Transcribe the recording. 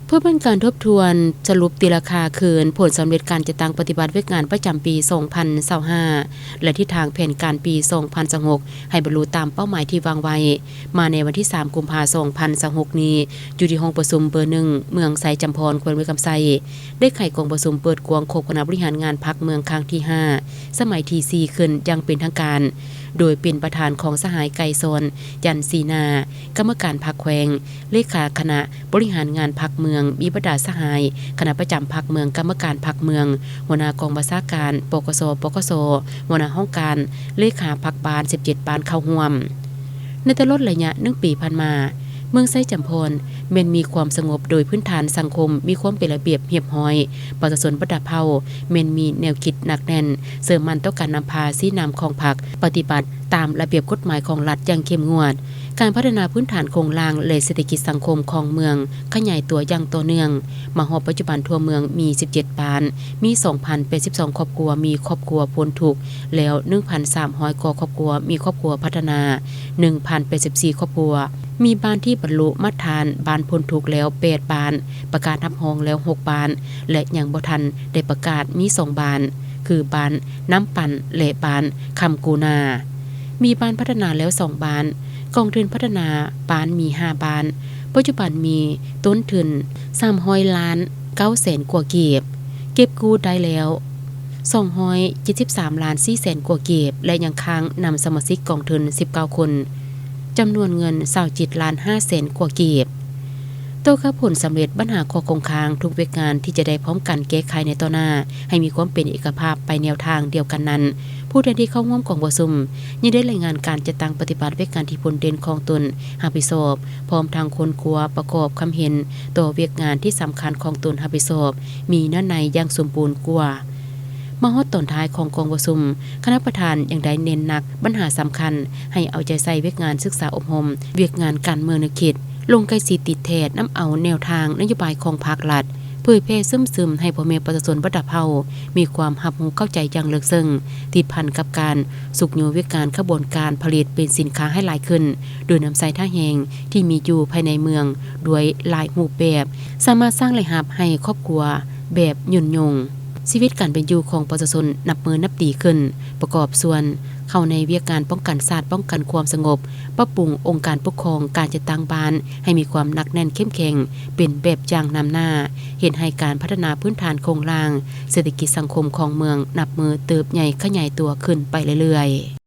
เพื่อเป็นการทบทวนสรุปตีราคาคืนผลสำเร็จการจัดตั้งปฏิบัติเวทงานประจำปี 2025 และทิศทางแผนการปี 2026 ให้บรรลุตามเป้าหมายที่วางไว้มาในวันที่ 3 กุมภาพันธ์ 2026 นี้อยู่ที่ห้องประชุมเบอร์ 1 เมืองไซจำพรแขวงเวียงคำไซได้ไขกองประชุมเปิดกวงครบคณะบริหารงานพรรคเมืองครั้งที่ 5 สมัยที่ 4 ขึ้นอย่างเป็นทางการโดยเป็นประธานของสหายไก่ซนยันซีนากรรมการพรรคแขวงเลขาคณะบริหารงานพรรคเมืองมีบดาสหายคณะประจำพรรคเมืองกรรมการพรรคเมืองหัวหน้ากองบัญชาการปกสหัวหน้าห้องการเลขาพรรคบาน17 บานเข้าร่วมในตลอดระยะ1 ปีผ่านมาเมืองไซจำพรแม้นมีความสงบโดยพื้นฐานสังคมมีความเป็นระเบียบเรียบร้อยประชาชนประดับเฮาแม้นมีแนวคิดหนักแน่นเสริมมันต่อการนำพาสีนำของพรรคปฏิบัติตามระเบียบกฎหมายของรัฐอย่างเข้มงวดการพัฒนาพื้นฐานโครงสร้างและเศรษฐกิจสังคมของเมืองขยายตัวอย่างต่อเนื่องมาฮอดปัจจุบันทั่วเมืองมี17 บ้านมี 2,082 ครอบครัวมีครอบครัวพ้นทุกข์แล้ว 1,300 กว่าครอบครัวมีครอบครัวพัฒนา 1,084 ครอบครัวมีบ้านที่บรรลุมาตรฐานบ้านพ้นทุกข์แล้ว8 บ้านประกาศรับรองแล้ว6 บ้านและยังบ่ทันได้ประกาศมี2 บ้านคือบ้านน้ำปั่นและบ้านคำกูนามีบ้านพัฒนาแล้ว2 บ้านกองทุนพัฒนาบ้านมี5 บ้านปัจจุบันมีต้นทุน300 ล้าน 9 แสนกว่าเก็บกู้ได้แล้ว273 ล้าน 4 แสนกว่าและยังค้างนำสมาชิกกองทุน19 คนจำนวนเงิน27 ล้าน 5 แสนกว่าโตค่าผลสำเร็จปัญหาข้อคงค้างทุกเวกงานที่จะได้พร้อมกันแก้ไขในต่อหน้าให้มีความเป็นเอกภาพไปแนวทางเดียวกันนั้นผู้ใดที่เข้าร่วมกองประชุมยังได้รายงานการจัดตั้งปฏิบัติเวกงานที่ผลเด่นของตนรับผิดชอบพร้อมทางคนกลัวประกอบคำเห็นต่อเวกงานที่สำคัญของตนรับผิดชอบมีเนื้อในอย่างสมบูรณ์กว่ามาฮอดตอนท้ายของกองประชุมคณะประธานยังได้เน้นหนักปัญหาสำคัญให้เอาใจใส่เวกงานศึกษาอบรมเวกงานการเมืองในเขตลงไกลสีติดแทนน้ำเอาแนวทางนโยบายของภาครัฐเผยแพร่ซึมให้พ่อแม่ประชาชนระดับเฮามีความรับรู้เข้าใจอย่างลึกซึ้งที่พันกับการสุกโยวิการขบวนการผลิตเป็นสินค้าให้หลายขึ้นโดยนำใส่ท่าแหงที่มีอยู่ภายในเมืองด้วยหลายรูปแบบสามารถสร้างรายรับให้ครอบครัวแบบยุ่นยงชีวิตการเป็นอยู่ของประชาชนนับมือนับดีขึ้นประกอบส่วนเข้าในเวียกการป้องกันศาสตร์ป้องกันความสงบปรับปรุงองค์การปกครองการจัดตั้งบ้านให้มีความหนักแน่นเข้มแข็งเป็นแบบอย่างนำหน้าเห็นให้การพัฒนาพื้นฐานโครงสร้างเศรษฐกิจสังคมของเมืองนับมือเติบใหญ่ขยายตัวขึ้นไปเรื่อยๆ